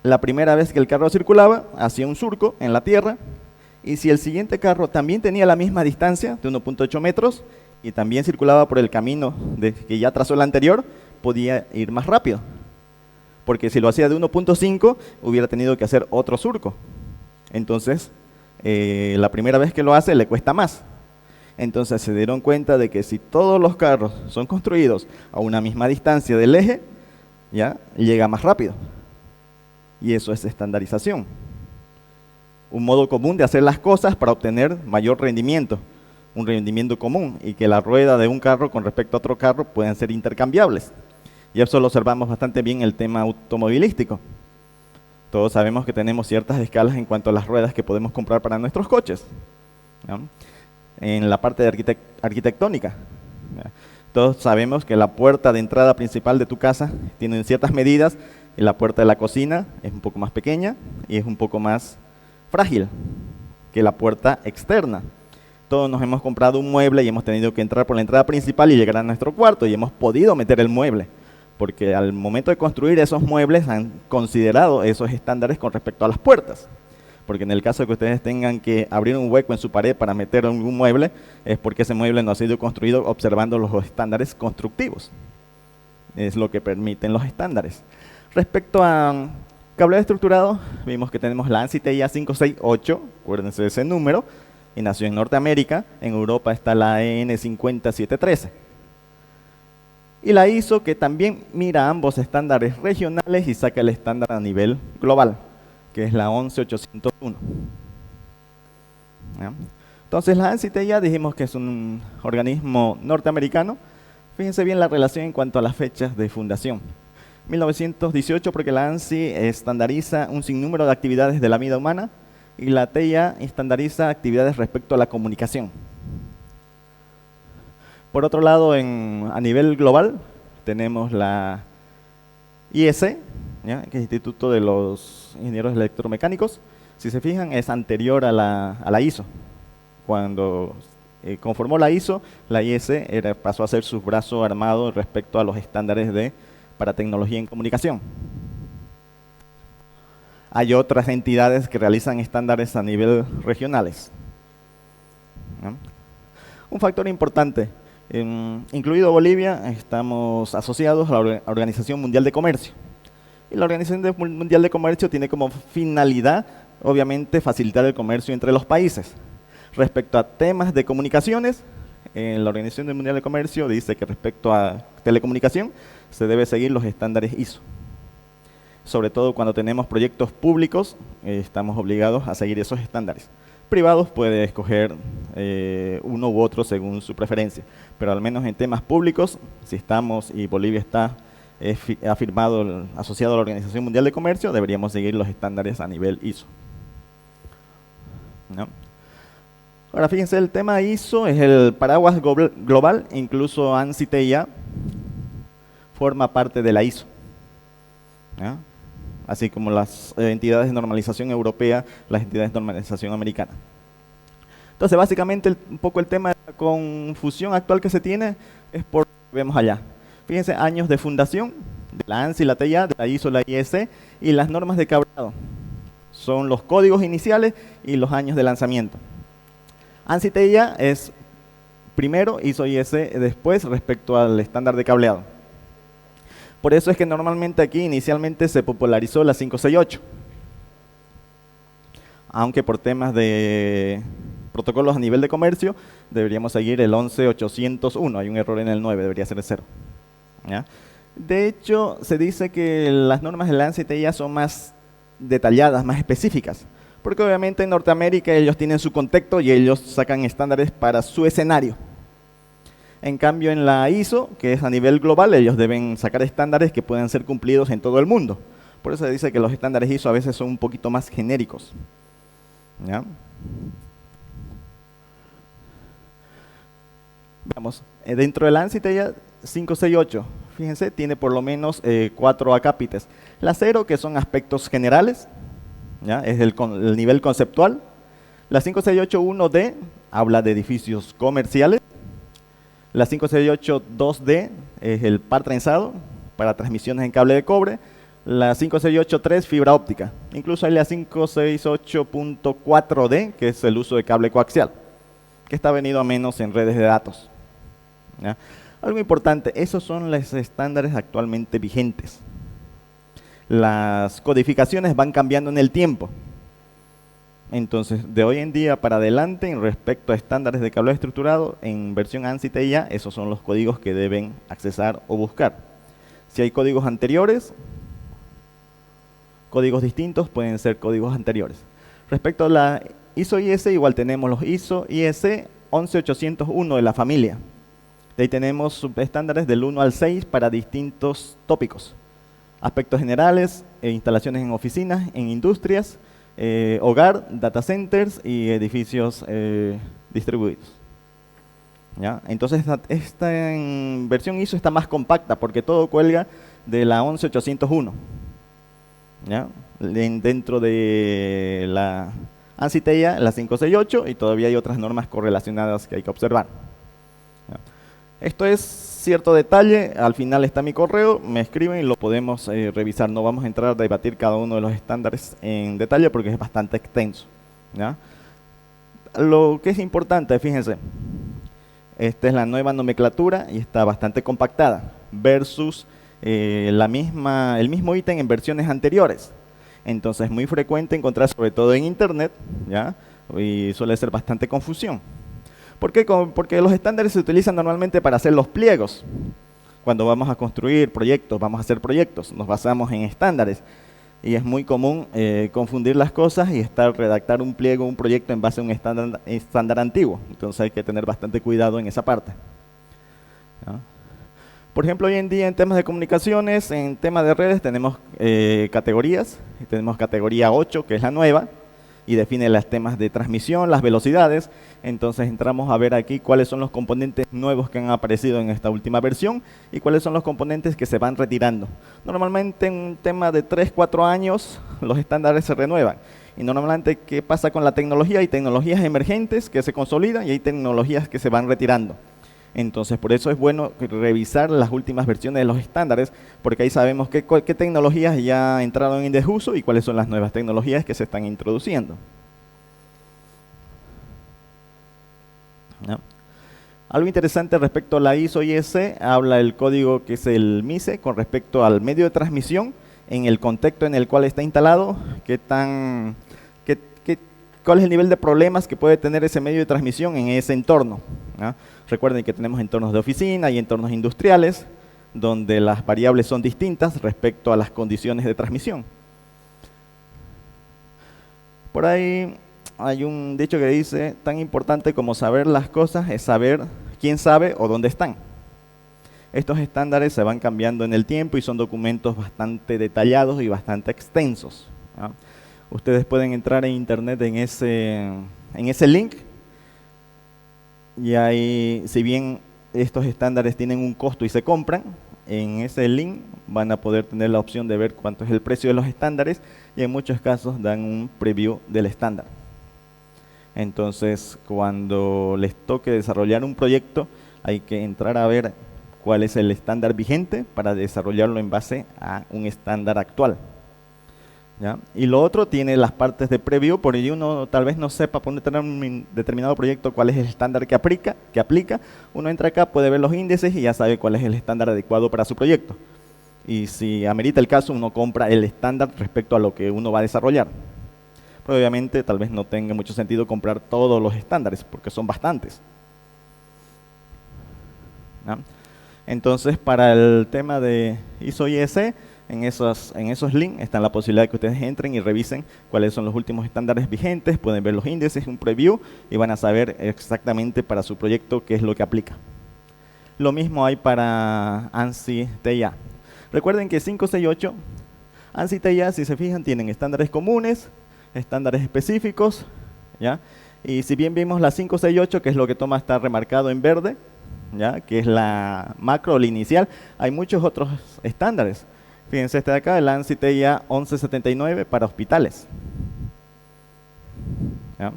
la primera vez que el carro circulaba, hacía un surco en la tierra, y si el siguiente carro también tenía la misma distancia de 1.8 metros, y también circulaba por el camino que ya trazó el anterior, podía ir más rápido. Porque si lo hacía de 1.5, hubiera tenido que hacer otro surco. Entonces, la primera vez que lo hace le cuesta más. Entonces se dieron cuenta de que si todos los carros son construidos a una misma distancia del eje, ya llega más rápido. Y eso es estandarización. Un modo común de hacer las cosas para obtener mayor rendimiento. Un rendimiento común, y que la rueda de un carro con respecto a otro carro puedan ser intercambiables. Y eso lo observamos bastante bien en el tema automovilístico. Todos sabemos que tenemos ciertas escalas en cuanto a las ruedas que podemos comprar para nuestros coches, ¿no? En la parte de arquitectónica, ¿no? Todos sabemos que la puerta de entrada principal de tu casa tiene ciertas medidas, y la puerta de la cocina es un poco más pequeña y es un poco más frágil que la puerta externa. Todos nos hemos comprado un mueble y hemos tenido que entrar por la entrada principal y llegar a nuestro cuarto, y hemos podido meter el mueble, porque al momento de construir esos muebles han considerado esos estándares con respecto a las puertas. Porque en el caso de que ustedes tengan que abrir un hueco en su pared para meter un mueble, es porque ese mueble no ha sido construido observando los estándares constructivos. Es lo que permiten los estándares. Respecto a cableado estructurado, vimos que tenemos la ANSI TIA 568, acuérdense de ese número, y nació en Norteamérica. En Europa está la EN 50713. Y la ISO, que también mira ambos estándares regionales y saca el estándar a nivel global, que es la 11801. ¿Ya? Entonces, la ANSI-TIA dijimos que es un organismo norteamericano. Fíjense bien la relación en cuanto a las fechas de fundación. 1918, porque la ANSI estandariza un sinnúmero de actividades de la vida humana, y la TIA estandariza actividades respecto a la comunicación. Por otro lado, a nivel global, tenemos la IEC, ¿ya? Que es el Instituto de los Ingenieros Electromecánicos. Si se fijan, es anterior a la ISO. Cuando conformó la ISO, la IEC pasó a ser su brazo armado respecto a los estándares para tecnología en comunicación. Hay otras entidades que realizan estándares a nivel regionales, ¿no? Un factor importante. Incluido Bolivia, estamos asociados a la Organización Mundial de Comercio. Y la Organización Mundial de Comercio tiene como finalidad, obviamente, facilitar el comercio entre los países. Respecto a temas de comunicaciones, en la Organización Mundial de Comercio dice que respecto a telecomunicación se debe seguir los estándares ISO. Sobre todo cuando tenemos proyectos públicos, estamos obligados a seguir esos estándares. Privados puede escoger uno u otro según su preferencia, pero al menos en temas públicos, si estamos y Bolivia está afirmado, asociado a la Organización Mundial de Comercio, deberíamos seguir los estándares a nivel ISO, ¿no? Ahora fíjense, el tema ISO es el paraguas global, incluso ANSI-TIA forma parte de la ISO, ¿no? Así como las entidades de normalización europea, las entidades de normalización americana. Entonces, básicamente, un poco el tema de la confusión actual que se tiene es por lo que vemos allá. Fíjense, años de fundación de la ANSI, la TIA, de la ISO, la IEC, y las normas de cableado. Son los códigos iniciales y los años de lanzamiento. ANSI TIA es primero, ISO IEC después respecto al estándar de cableado. Por eso es que normalmente aquí inicialmente se popularizó la 568. Aunque por temas de protocolos a nivel de comercio, deberíamos seguir el 11801. Hay un error en el 9, debería ser el 0. ¿Ya? De hecho, se dice que las normas de la ANSI TIA son más detalladas, más específicas. Porque obviamente en Norteamérica ellos tienen su contexto y ellos sacan estándares para su escenario. En cambio en la ISO, que es a nivel global, ellos deben sacar estándares que puedan ser cumplidos en todo el mundo. Por eso se dice que los estándares ISO a veces son un poquito más genéricos, ¿ya? Veamos, dentro del ANSI TIA 568, fíjense, tiene por lo menos 4 acápites. La 0, que son aspectos generales, ¿ya? Es el nivel conceptual. La 568.1D habla de edificios comerciales. La 568.2D es el par trenzado para transmisiones en cable de cobre. La 568.3 fibra óptica. Incluso hay la 568.4D, que es el uso de cable coaxial, que está venido a menos en redes de datos, ¿ya? Algo importante, esos son los estándares actualmente vigentes. Las codificaciones van cambiando en el tiempo. Entonces, de hoy en día para adelante, en respecto a estándares de cableado estructurado, en versión ANSI TIA, esos son los códigos que deben accesar o buscar. Si hay códigos anteriores, códigos distintos, pueden ser códigos anteriores. Respecto a la ISO IEC, igual tenemos los ISO IEC 11801 de la familia. De ahí tenemos subestándares del 1 al 6 para distintos tópicos. Aspectos generales, instalaciones en oficinas, en industrias, hogar, data centers y edificios distribuidos, ¿ya? Entonces esta versión ISO está más compacta porque todo cuelga de la 11801, ¿ya? Dentro de la ANSI TIA, la 568, y todavía hay otras normas correlacionadas que hay que observar, ¿ya? Esto es cierto detalle, al final está mi correo, me escriben y lo podemos revisar. No vamos a entrar a debatir cada uno de los estándares en detalle porque es bastante extenso, ¿ya? Lo que es importante, fíjense, esta es la nueva nomenclatura y está bastante compactada versus el mismo ítem en versiones anteriores. Entonces es muy frecuente encontrar, sobre todo en internet, ¿ya? Y suele ser bastante confusión. ¿Por qué? Porque los estándares se utilizan normalmente para hacer los pliegos. Cuando vamos a construir proyectos, vamos a hacer proyectos, nos basamos en estándares. Y es muy común confundir las cosas y redactar un pliego, un proyecto en base a un estándar antiguo. Entonces hay que tener bastante cuidado en esa parte, ¿ya? Por ejemplo, hoy en día en temas de comunicaciones, en temas de redes, tenemos categorías. Tenemos categoría 8, que es la nueva, y define los temas de transmisión, las velocidades. Entonces entramos a ver aquí cuáles son los componentes nuevos que han aparecido en esta última versión y cuáles son los componentes que se van retirando. Normalmente en un tema de 3-4 años los estándares se renuevan. Y normalmente, ¿qué pasa con la tecnología? Hay tecnologías emergentes que se consolidan y hay tecnologías que se van retirando. Entonces, por eso es bueno revisar las últimas versiones de los estándares, porque ahí sabemos qué tecnologías ya entraron en desuso y cuáles son las nuevas tecnologías que se están introduciendo, ¿no? Algo interesante respecto a la ISO IEC, habla el código que es el MICE con respecto al medio de transmisión, en el contexto en el cual está instalado, cuál es el nivel de problemas que puede tener ese medio de transmisión en ese entorno, ¿no? Recuerden que tenemos entornos de oficina y entornos industriales, donde las variables son distintas respecto a las condiciones de transmisión. Por ahí hay un dicho que dice, tan importante como saber las cosas es saber quién sabe o dónde están. Estos estándares se van cambiando en el tiempo y son documentos bastante detallados y bastante extensos, ¿no? Ustedes pueden entrar en internet en ese link y ahí, si bien estos estándares tienen un costo y se compran, en ese link van a poder tener la opción de ver cuánto es el precio de los estándares y en muchos casos dan un preview del estándar. Entonces, cuando les toque desarrollar un proyecto, hay que entrar a ver cuál es el estándar vigente para desarrollarlo en base a un estándar actual, ¿ya? Y lo otro tiene las partes de preview, por ello uno tal vez no sepa por un determinado proyecto cuál es el estándar que aplica. Uno entra acá, puede ver los índices y ya sabe cuál es el estándar adecuado para su proyecto. Y si amerita el caso, uno compra el estándar respecto a lo que uno va a desarrollar. Pero obviamente tal vez no tenga mucho sentido comprar todos los estándares, porque son bastantes, ¿no? Entonces, para el tema de ISO IEC, en esos links está la posibilidad de que ustedes entren y revisen cuáles son los últimos estándares vigentes, pueden ver los índices, un preview, y van a saber exactamente para su proyecto qué es lo que aplica. Lo mismo hay para ANSI TIA. Recuerden que 568, ANSI TIA, si se fijan, tienen estándares comunes, estándares específicos, ¿ya? Y si bien vimos la 568, que es lo que toma, está remarcado en verde, ¿ya? Que es la macro o la inicial, hay muchos otros estándares. Fíjense este de acá, el ANSI TIA 1179 para hospitales, ¿ya?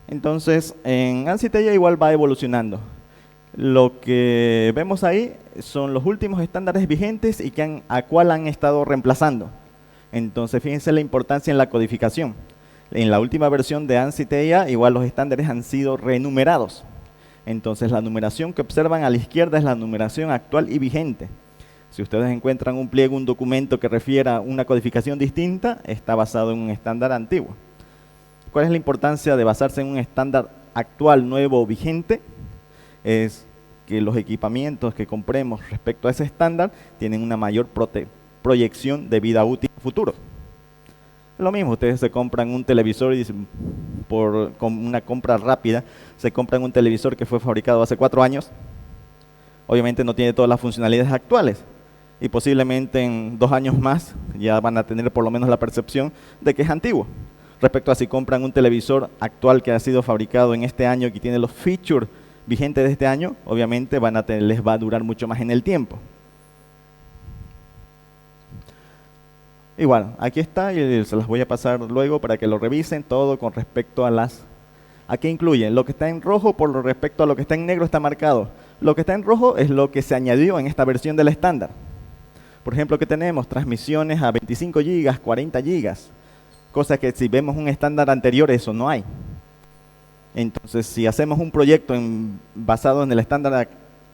Entonces, en ANSI TIA igual va evolucionando. Lo que vemos ahí son los últimos estándares vigentes y a cuál han estado reemplazando. Entonces, fíjense la importancia en la codificación. En la última versión de ANSI TIA, igual los estándares han sido renumerados. Entonces, la numeración que observan a la izquierda es la numeración actual y vigente. Si ustedes encuentran un pliego, un documento que refiera a una codificación distinta, está basado en un estándar antiguo. ¿Cuál es la importancia de basarse en un estándar actual, nuevo o vigente? Es que los equipamientos que compremos respecto a ese estándar tienen una mayor proyección de vida útil futuro. Lo mismo, ustedes se compran un televisor y con una compra rápida, se compran un televisor que fue fabricado hace 4 años, obviamente no tiene todas las funcionalidades actuales y posiblemente en 2 años más ya van a tener por lo menos la percepción de que es antiguo. Respecto a si compran un televisor actual que ha sido fabricado en este año, que tiene los features vigentes de este año, obviamente les va a durar mucho más en el tiempo. Igual, aquí está y se las voy a pasar luego para que lo revisen todo con respecto a ¿a qué incluye? Lo que está en rojo por respecto a lo que está en negro está marcado. Lo que está en rojo es lo que se añadió en esta versión del estándar. Por ejemplo, que tenemos transmisiones a 25 GB, 40 GB, cosa que si vemos un estándar anterior eso no hay. Entonces, si hacemos un proyecto basado en el estándar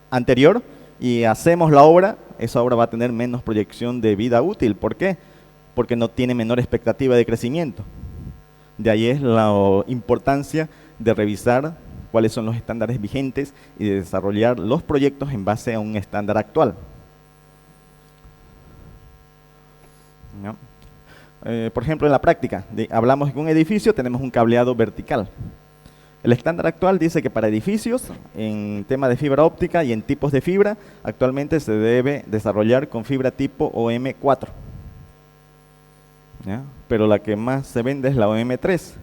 anterior y hacemos la obra, esa obra va a tener menos proyección de vida útil. ¿Por qué? Porque no tiene menor expectativa de crecimiento. De ahí es la importancia de revisar cuáles son los estándares vigentes y de desarrollar los proyectos en base a un estándar actual, ¿no? Por ejemplo, en la práctica, hablamos de un edificio, tenemos un cableado vertical. El estándar actual dice que para edificios, en tema de fibra óptica y en tipos de fibra, actualmente se debe desarrollar con fibra tipo OM4. ¿Ya? Pero la que más se vende es la OM3.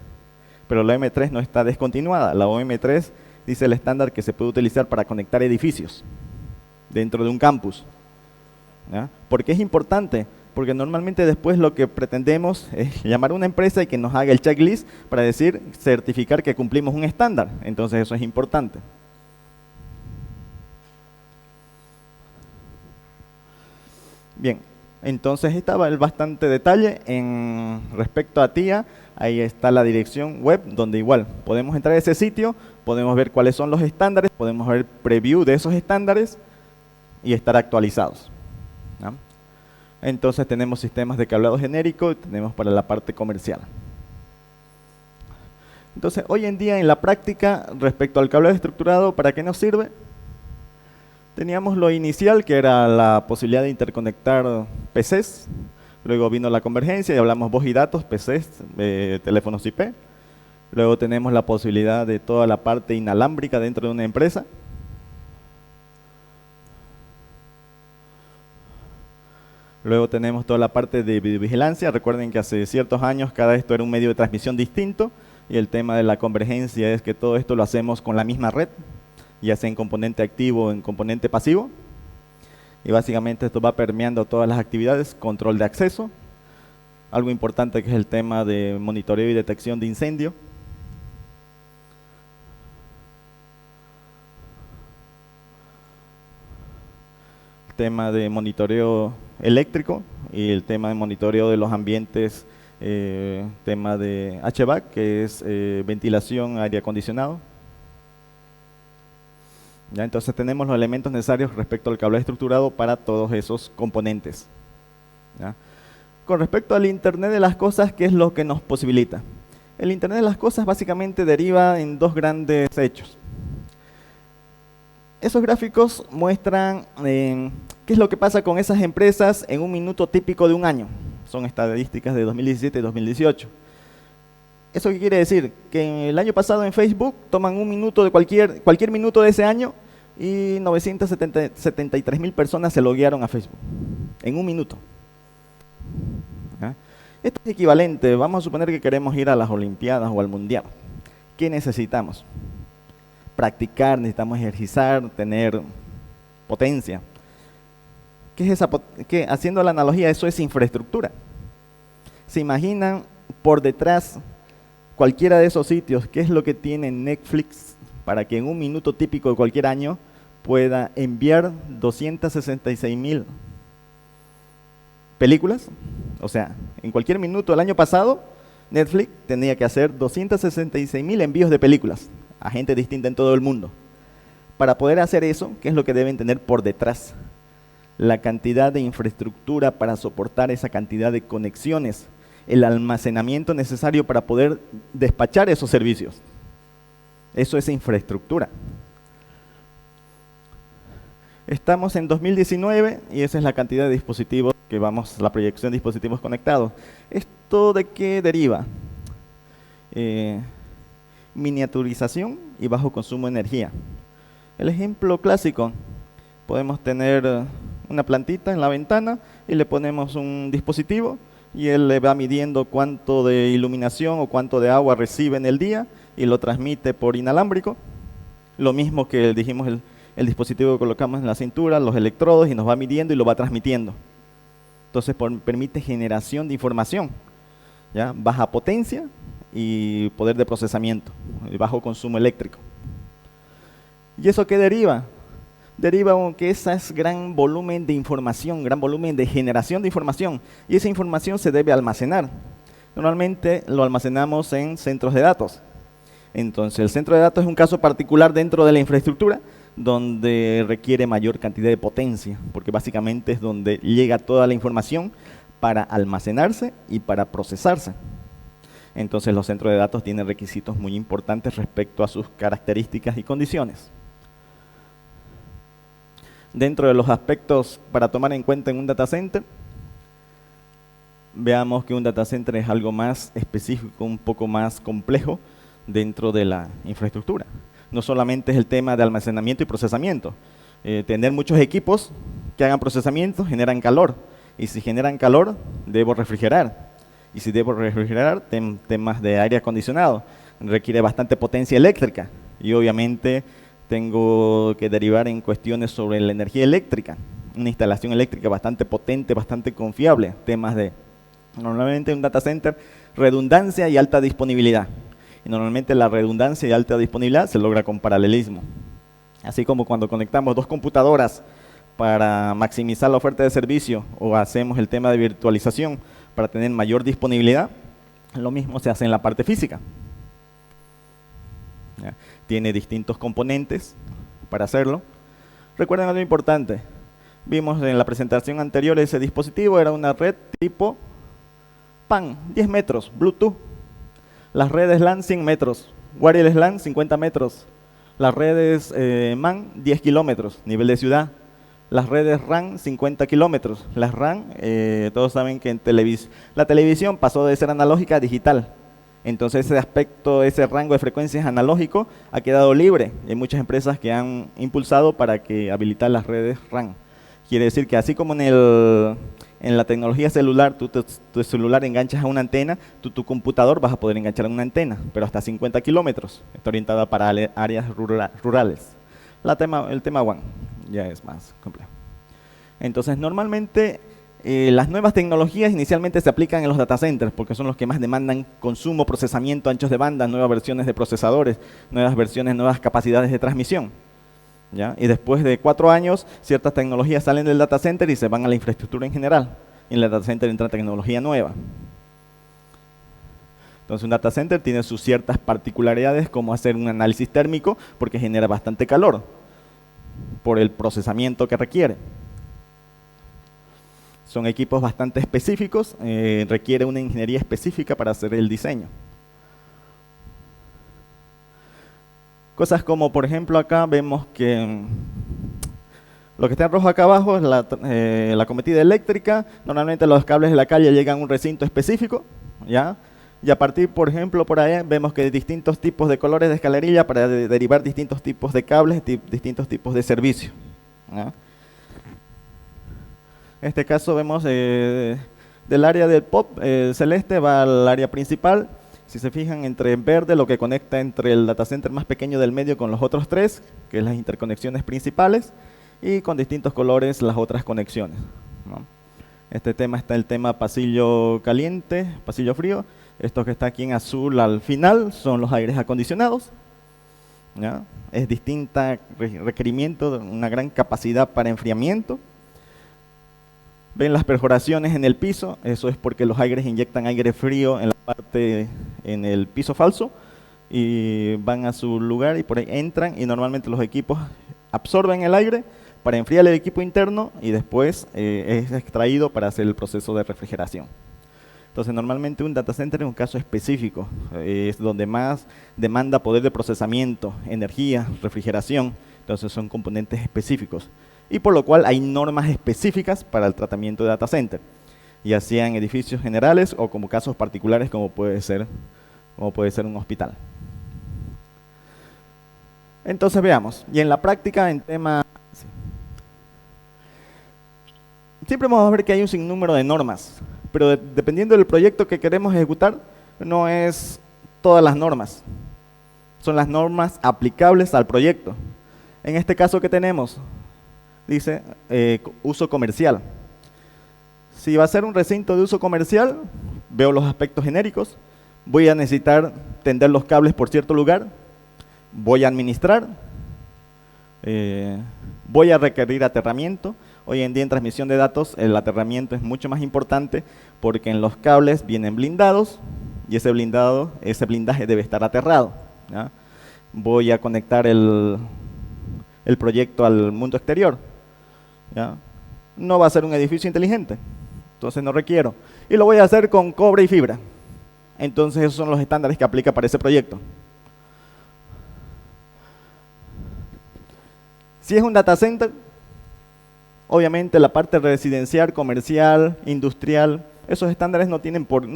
Pero la OM3 no está descontinuada. La OM3 dice el estándar que se puede utilizar para conectar edificios dentro de un campus, ¿ya? ¿Por qué es importante? Porque normalmente después lo que pretendemos es llamar a una empresa y que nos haga el checklist para certificar que cumplimos un estándar. Entonces eso es importante. Bien, entonces estaba el bastante detalle en respecto a TIA. Ahí está la dirección web donde igual podemos entrar a ese sitio, podemos ver cuáles son los estándares, podemos ver preview de esos estándares y estar actualizados, ¿no? Entonces tenemos sistemas de cableado genérico y tenemos para la parte comercial. Entonces, hoy en día en la práctica, respecto al cableado estructurado, ¿para qué nos sirve? Teníamos lo inicial, que era la posibilidad de interconectar PCs. Luego vino la convergencia y hablamos voz y datos, PCs, teléfonos IP. Luego tenemos la posibilidad de toda la parte inalámbrica dentro de una empresa. Luego tenemos toda la parte de videovigilancia. Recuerden que hace ciertos años cada esto era un medio de transmisión distinto. Y el tema de la convergencia es que todo esto lo hacemos con la misma red, ya sea en componente activo o en componente pasivo. Y básicamente esto va permeando todas las actividades, control de acceso. Algo importante que es el tema de monitoreo y detección de incendio. El tema de monitoreo eléctrico y el tema de monitoreo de los ambientes, tema de HVAC, que es ventilación, aire acondicionado. ¿Ya? Entonces tenemos los elementos necesarios respecto al cableado estructurado para todos esos componentes. ¿Ya? Con respecto al Internet de las cosas, ¿qué es lo que nos posibilita? El Internet de las cosas básicamente deriva en dos grandes hechos. Esos gráficos muestran qué es lo que pasa con esas empresas en un minuto típico de un año. Son estadísticas de 2017 y 2018. ¿Eso qué quiere decir? Que el año pasado en Facebook toman un minuto de cualquier minuto de ese año y 973.000 personas se loguearon a Facebook en un minuto. ¿Ah? Esto es equivalente, vamos a suponer que queremos ir a las Olimpiadas o al Mundial. ¿Qué necesitamos? Practicar, necesitamos ejercitar, tener potencia. ¿Qué es esa haciendo la analogía, eso es infraestructura. ¿Se imaginan por detrás cualquiera de esos sitios qué es lo que tiene Netflix para que en un minuto típico de cualquier año pueda enviar 266.000 películas? O sea, en cualquier minuto del año pasado, Netflix tenía que hacer 266.000 envíos de películas a gente distinta en todo el mundo. Para poder hacer eso, ¿qué es lo que deben tener por detrás? La cantidad de infraestructura para soportar esa cantidad de conexiones, el almacenamiento necesario para poder despachar esos servicios. Eso es infraestructura. Estamos en 2019 y esa es la cantidad de dispositivos que vamos, la proyección de dispositivos conectados. ¿Esto de qué deriva? Miniaturización y bajo consumo de energía. El ejemplo clásico, podemos tener una plantita en la ventana y le ponemos un dispositivo y él le va midiendo cuánto de iluminación o cuánto de agua recibe en el día y lo transmite por inalámbrico. Lo mismo que dijimos el dispositivo que colocamos en la cintura, los electrodos, y nos va midiendo y lo va transmitiendo. Entonces permite generación de información, ¿ya? Baja potencia y poder de procesamiento, y bajo consumo eléctrico. ¿Y eso qué deriva? Deriva que ese es gran volumen de información, gran volumen de generación de información, y esa información se debe almacenar. Normalmente lo almacenamos en centros de datos. Entonces el centro de datos es un caso particular dentro de la infraestructura, donde requiere mayor cantidad de potencia, porque básicamente es donde llega toda la información para almacenarse y para procesarse. Entonces los centros de datos tienen requisitos muy importantes respecto a sus características y condiciones. Dentro de los aspectos para tomar en cuenta en un data center, veamos que un data center es algo más específico, un poco más complejo dentro de la infraestructura. No solamente es el tema de almacenamiento y procesamiento. Tener muchos equipos que hagan procesamiento generan calor, y si generan calor, debo refrigerar. Y si debo refrigerar, temas de aire acondicionado, requiere bastante potencia eléctrica, y obviamente tengo que derivar en cuestiones sobre la energía eléctrica, una instalación eléctrica bastante potente, bastante confiable, temas de, normalmente en un data center, redundancia y alta disponibilidad. Y normalmente la redundancia y alta disponibilidad se logra con paralelismo. Así como cuando conectamos dos computadoras para maximizar la oferta de servicio o hacemos el tema de virtualización para tener mayor disponibilidad, lo mismo se hace en la parte física. ¿Ya? Tiene distintos componentes para hacerlo. Recuerden algo importante. Vimos en la presentación anterior ese dispositivo era una red tipo PAN, 10 metros, Bluetooth. Las redes LAN 100 metros, wireless LAN 50 metros, las redes MAN 10 kilómetros, nivel de ciudad. Las redes RAN 50 kilómetros. Las RAN, todos saben que la televisión pasó de ser analógica a digital. Entonces ese aspecto, ese rango de frecuencias analógico ha quedado libre. Hay muchas empresas que han impulsado para que habilitar las redes RAN. Quiere decir que así como en la tecnología celular, tu celular enganchas a una antena, tu computador vas a poder enganchar a una antena, pero hasta 50 kilómetros. Está orientada para áreas rurales. El tema WAN ya es más complejo. Entonces, normalmente las nuevas tecnologías inicialmente se aplican en los data centers porque son los que más demandan consumo, procesamiento, anchos de banda, nuevas versiones de procesadores, nuevas capacidades de transmisión. ¿Ya? Y después de 4 años, ciertas tecnologías salen del data center y se van a la infraestructura en general. Y en el data center entra tecnología nueva. Entonces un data center tiene sus ciertas particularidades como hacer un análisis térmico porque genera bastante calor por el procesamiento que requiere. Son equipos bastante específicos, requiere una ingeniería específica para hacer el diseño. Cosas como, por ejemplo, acá vemos que lo que está en rojo acá abajo es la cometida eléctrica. Normalmente los cables de la calle llegan a un recinto específico, ¿ya? Y a partir, por ejemplo, por ahí vemos que hay distintos tipos de colores de escalerilla para derivar distintos tipos de cables, distintos tipos de servicio, ¿ya? En este caso vemos del área del POP celeste va al área principal. Si se fijan, entre verde lo que conecta entre el data center más pequeño del medio con los otros 3, que es las interconexiones principales, y con distintos colores las otras conexiones, ¿no? Este tema está el tema pasillo caliente, pasillo frío. Esto que está aquí en azul al final son los aires acondicionados, ¿ya? Es distinta requerimiento, una gran capacidad para enfriamiento. Ven las perforaciones en el piso, eso es porque los aires inyectan aire frío en la parte, en el piso falso, y van a su lugar y por ahí entran, y normalmente los equipos absorben el aire para enfriar el equipo interno y después es extraído para hacer el proceso de refrigeración. Entonces normalmente un data center es un caso específico, es donde más demanda poder de procesamiento, energía, refrigeración, entonces son componentes específicos. Y por lo cual hay normas específicas para el tratamiento de data center, ya sea en edificios generales o como casos particulares como puede ser un hospital. Entonces veamos, y en la práctica en tema... Siempre vamos a ver que hay un sinnúmero de normas, pero dependiendo del proyecto que queremos ejecutar, no es todas las normas, son las normas aplicables al proyecto. En este caso que tenemos, dice uso comercial. Si va a ser un recinto de uso comercial, veo los aspectos genéricos, voy a necesitar tender los cables por cierto lugar, voy a administrar, voy a requerir aterramiento. Hoy en día en transmisión de datos el aterramiento es mucho más importante porque en los cables vienen blindados y ese blindaje debe estar aterrado, ¿ya? Voy a conectar el proyecto al mundo exterior, ¿ya? No va a ser un edificio inteligente, entonces no requiero. Y lo voy a hacer con cobre y fibra. Entonces esos son los estándares que aplica para ese proyecto. Si es un data center, obviamente la parte residencial, comercial, industrial, esos estándares no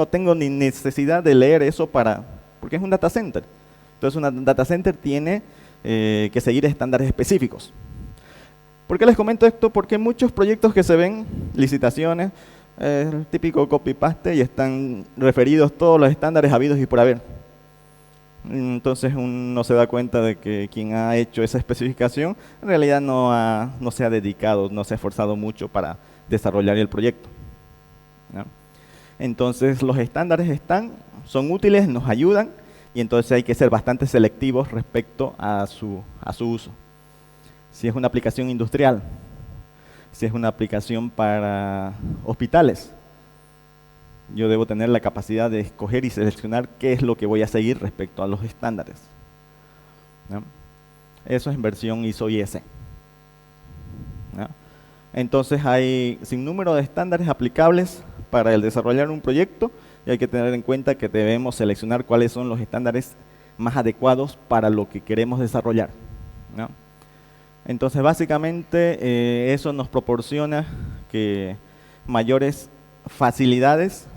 tengo ni necesidad de leer eso porque es un data center. Entonces un data center tiene que seguir estándares específicos. ¿Por qué les comento esto? Porque muchos proyectos que se ven, licitaciones, el típico copy-paste y están referidos todos los estándares habidos y por haber. Entonces uno se da cuenta de que quien ha hecho esa especificación en realidad no se ha dedicado, no se ha esforzado mucho para desarrollar el proyecto, ¿no? Entonces los estándares son útiles, nos ayudan y entonces hay que ser bastante selectivos respecto a su uso. Si es una aplicación industrial, si es una aplicación para hospitales, yo debo tener la capacidad de escoger y seleccionar qué es lo que voy a seguir respecto a los estándares, ¿no? Eso es en versión ISO IS, ¿no? Entonces hay sin número de estándares aplicables para el desarrollar un proyecto y hay que tener en cuenta que debemos seleccionar cuáles son los estándares más adecuados para lo que queremos desarrollar, ¿no? Entonces, básicamente, eso nos proporciona mayores facilidades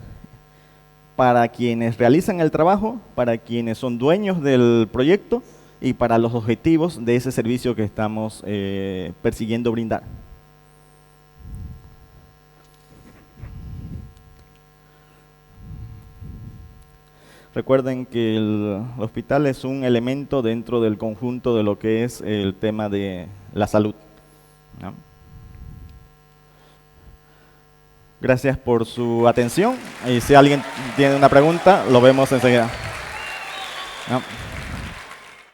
para quienes realizan el trabajo, para quienes son dueños del proyecto y para los objetivos de ese servicio que estamos persiguiendo brindar. Recuerden que el hospital es un elemento dentro del conjunto de lo que es el tema de la salud, ¿no? Gracias por su atención y si alguien tiene una pregunta, lo vemos enseguida, ¿no?